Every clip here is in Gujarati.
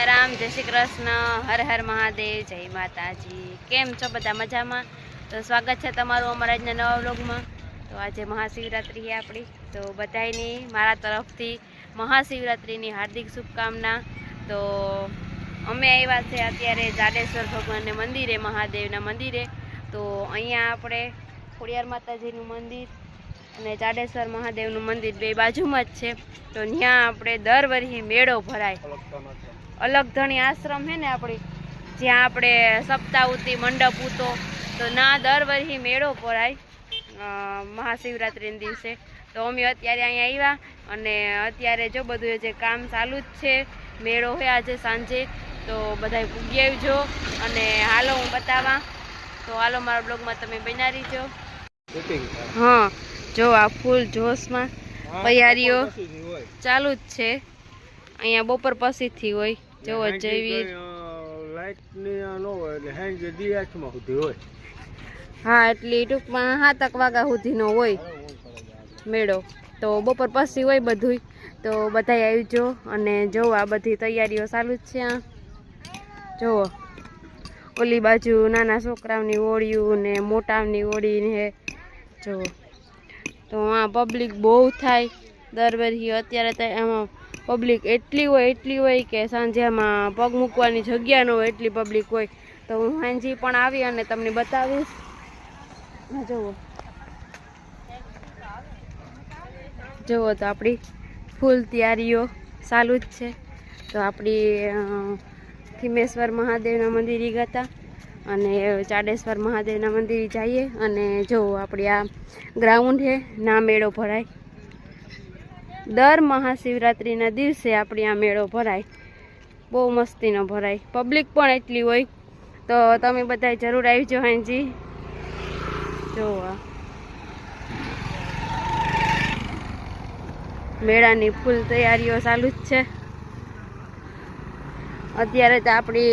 सीताराम जय श्री कृष्ण हर हर महादेव जय माताजी। केम छो बधा मजामां? तो स्वागत है तमारुं अमारा आजना नवा व्लॉगमां। तो आज महाशिवरात्रि है आपणी, तो बधाईनी मारा तरफथी महाशिवरात्रिनी हार्दिक शुभकामना। तो अमे आव्या छे अत्यारे जाडेश्वर भगवानने मंदिरे, महादेवना मंदिरे। तो अहींया आपणे खोडियार माताजीनुं मंदिर અને જાડેશ્વર મહાદેવનું મંદિર બે બાજુમાં જ છે। તો ત્યાં આપણે દર વર્ષે મેળો ભરાય। અલગધણી આશ્રમ છે ને આપણી, જ્યાં આપણે સપ્તાહુતિ મંડપ ઉતો, તો ના દર વર્ષે મેળો ભરાય મહાશિવરાત્રિના દિવસે। તો અમે અત્યારે અહીંયા આવ્યા અને અત્યારે જો બધું જે કામ ચાલુ જ છે, મેળો હોય આજે સાંજે, તો બધાય પૂગી આવજો અને હાલો હું બતાવા। તો હાલો મારા બ્લોગમાં તમે બન્યા રહીજો। हाँ जो आ फूल जोश में तैयारीओ चालू ज छे। अहींया बपोर पछी थी होय जो जयवीर लाइट नी नो होय એટલે હાંજે દિયામાં સુધી होय। हाँ એટલે ટૂંકમાં 7 વાગ્યા સુધીનો होय મેળો। तो बपोर पछी होय બધું। तो बधाई आवजो અને જો આ બધી તૈયારીઓ ચાલુ જ છે। જો ઓલી બાજુ નાના છોકરાઓની ઓળીઓ ને મોટાની ઓળી ને જો। तो हाँ पब्लिक बहुत थाय दर वर्षे। अत्यारे तो आमां पब्लिक एटली होय के सांजे आमां पग मूकवानी जग्या न होय एटली पब्लिक होय। तो हूँ सांजे पण आवी अने तमने बतावीश। जोवो जोवो तो आपणी फूल तैयारीओ चालू ज छे। तो आपणी खीमेश्वर महादेवना मंदिरे गया અને જાડેશ્વર મહાદેવના મંદિરે જઈએ અને જો આપણે આ ગ્રાઉન્ડ છે ના મેળો ભરાય દર મહાશિવરાત્રિના દિવસે। આપણે આ મેળો ભરાય બહુ મસ્તીનો ભરાય, પબ્લિક પણ એટલી હોય। તો તમે બધા જરૂર આવજો હાંજી। જો મેળાની ફૂલ તૈયારીઓ ચાલુ જ છે। અત્યારે તો આપણી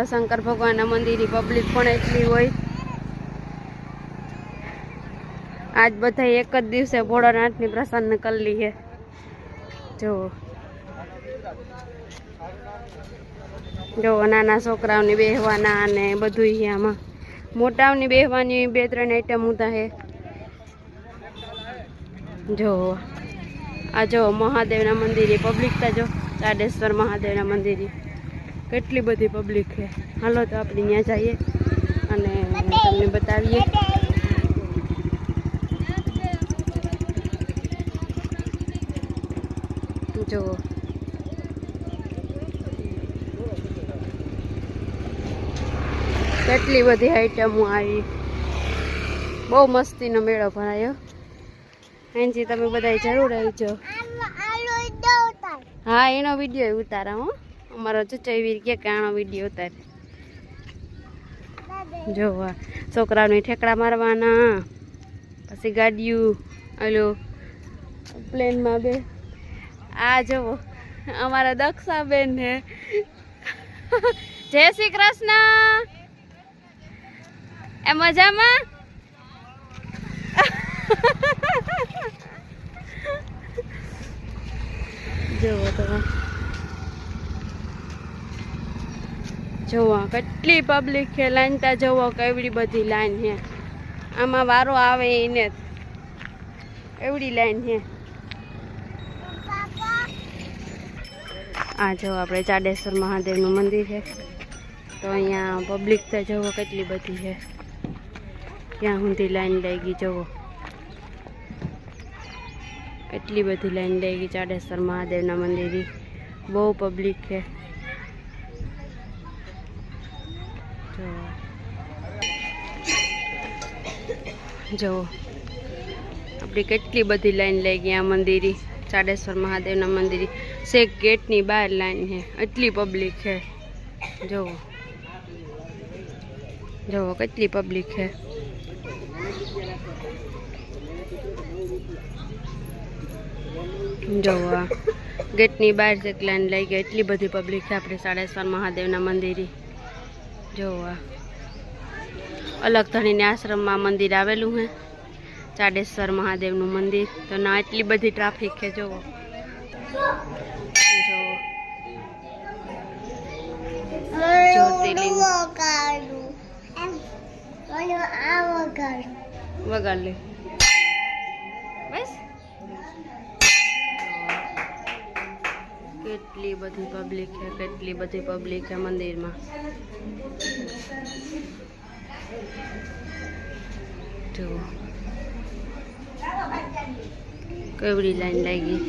શંકર ભગવાનના મંદિરે પબ્લિક પણ એટલી હોય। આજ બધા એક જ દિવસે ભોળાનાથની પ્રસન્ન કરી લઈએ। જો જો નાના છોકરાઓની બેહવાના અને બધું આમાં મોટાઓની બેહવાની 2-3 આઈટમ ઉતા છે। જો આ જો મહાદેવના મંદિરે પબ્લિક તો જો જાડેશ્વર મહાદેવના મંદિરે કેટલી બધી પબ્લિક છે। હાલો તો આપણે ત્યાં જઈએ અને તમને બતાવીએ। જો કેટલી બધી આઈટમો આવી, બહુ મસ્તીનો મેળો ભરાયો। હાંજી તમે બધા જરૂર આવજો। हाँ एनो विडियो उतारा हूँ अमरो चचवीर के काणो विडियो उतार। जो छोकरा ने ठेकड़ा मारवाना पछी गाड़ियों ओलो प्लेन में बे आ जो अमारा दक्षा बेन है। जय श्री कृष्ण ए मजा में जो तो જોવા કેટલી પબ્લિક છે। લાઈન તા જોવો કેવડી બધી લાઈન છે, આમાં વારો આવે એને એવડી લાઈન છે। આ જો આપણે જાડેશ્વર મહાદેવનું મંદિર છે। તો અહીંયા પબ્લિક તો જોવો કેટલી બધી છે, ત્યાં સુધી લાઈન લાગી। જોવો એટલી બધી લાઈન લાગી જાડેશ્વર મહાદેવના મંદિરે, બહુ પબ્લિક છે। जो अपनी केटली बधी लाइन लगी आ मंदिर जाडेश्वर महादेवना मंदिर सेक गेटनी बहार लाइन है, एटली पब्लिक है। जो जो केटली पब्लिक है। जो गेटनी बहार सेक लाइन लगी एटली बधी पब्लिक है अपने जाडेश्वर महादेवना मंदिर। जो अलगधणी आश्रम में मंदिर आवेलू है जाडेश्वर महादेवनु मंदिर। तो ना एटली बधी ट्राफिक है। जो જ્યોતિર્લિંગ વગાડ લે બસ. કેટલી બધી પબ્લિક છે, કેટલી બધી પબ્લિક છે મંદિરમાં. જો કેવડી લાઈન લાગી.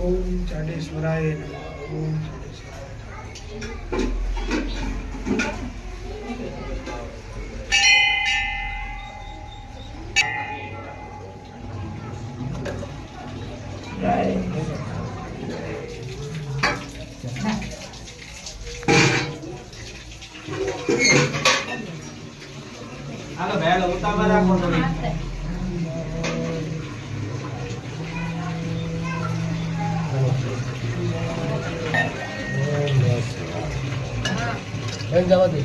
ओम चाडेश्वराय नमः। ओम હાલો બેલ ઉતાવળ રાખો તમે. जवा दे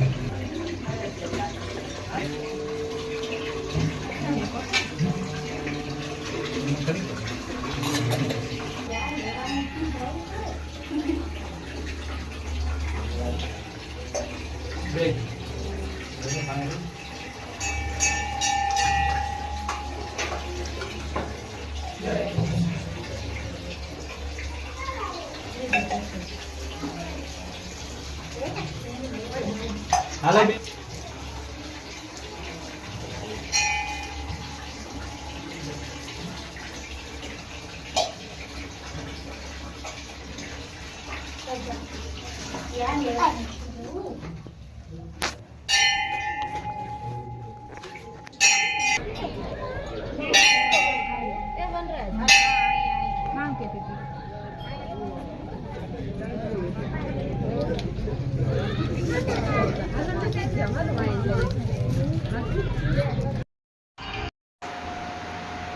હાલો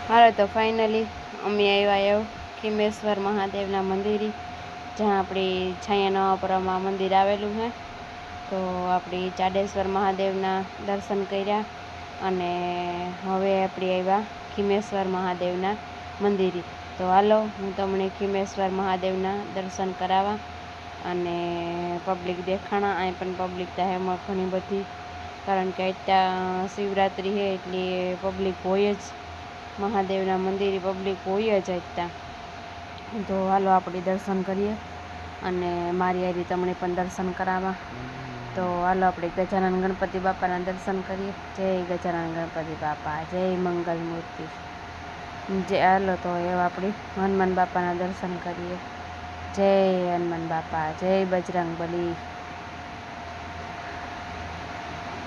હાલો તો ફાઇનલી અમે આવ્યા ખીમેશ્વર મહાદેવના મંદિરે, જ્યાં આપણી છાયા નવાપુરામાં મંદિર આવેલું છે. તો આપણી ચાડેશ્વર મહાદેવના દર્શન કર્યા અને હવે આપણે આવ્યા ખીમેશ્વર મહાદેવના મંદિરે. તો હાલો હું તમને ખીમેશ્વર મહાદેવના દર્શન કરાવવા અને પબ્લિક દેખાણા. અહીં પણ પબ્લિક દહેમાં ઘણી બધી, કારણ કે અત્યારે શિવરાત્રિ છે એટલે પબ્લિક હોય જ, મહાદેવના મંદિરે પબ્લિક હોય જ અત્યારે. તો હાલો આપણે દર્શન કરીએ અને મારી હારી તમને પણ દર્શન કરાવવા. તો હાલો આપણે ગજાનન ગણપતિ બાપાના દર્શન કરીએ. જય ગજાનન ગણપતિ બાપા, જય મંગલ મૂર્તિ. હાલો તો એવા આપણે હનુમાન બાપાના દર્શન કરીએ. જય હનુમાન બાપા, જય બજરંગ બલી.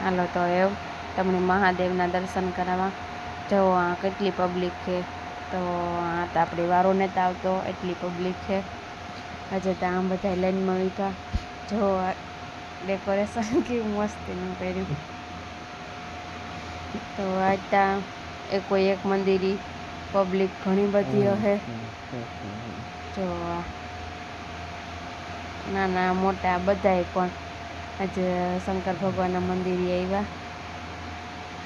હાલો તો એવું તમને મહાદેવના દર્શન કરાવવા. જો આ કેટલી પબ્લિક છે. તો આ તો આપણે વારો નહોતો આવતો, એટલી પબ્લિક છે. હજે તો આમ બધા લાઈનમાં ઊભા. જો ડેકોરેશન કેવું મસ્તીનું કર્યું. તો આ કોઈ એક મંદિરે પબ્લિક ઘણી બધી હશે. જો નાના મોટા બધાય પણ આજે શંકર ભગવાનના મંદિરે આવ્યા.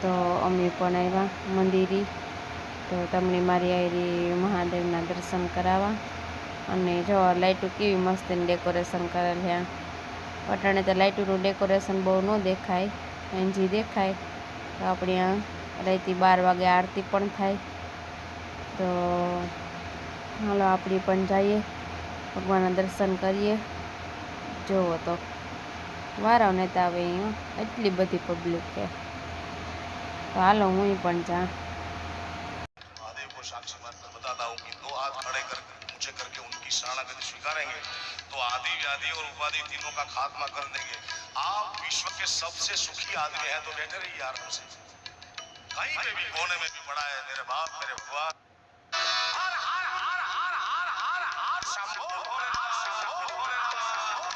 તો અમે પણ આવ્યા મંદિરે. તો તમને મારી આયરી મહાદેવના દર્શન કરાવવા. અને જો લાઇટો કેવી મસ્ત ડેકોરેશન કરેલ છે. પટાણે તો લાઇટોનું ડેકોરેશન બહુ ન દેખાય, હજી દેખાય. તો આપણે આ રાતે 12 વાગે આરતી પણ થાય. તો હાલો આપણે પણ જઈએ, ભગવાનના દર્શન કરીએ. જુઓ તો વારો નહોતો આવે, અહીંયા એટલી બધી પબ્લિક છે. तो हालो हूँ पण जा। महादेव को साक्षी मानकर बताता हूँ कि 2 हाथ खड़े करके ऊंचे करके उनकी शरणागति स्वीकारेंगे तो आदि व्याधि और उपाधि तीनों का खात्मा कर देंगे। आप विश्व के सबसे सुखी आदमी हैं तो बैठे रहिए आराम से, कहीं पे भी कोने में भी पड़ा है मेरे बाप मेरे भगवान। शंभो भोलेनाथ, शंभो भोलेनाथ, शंभो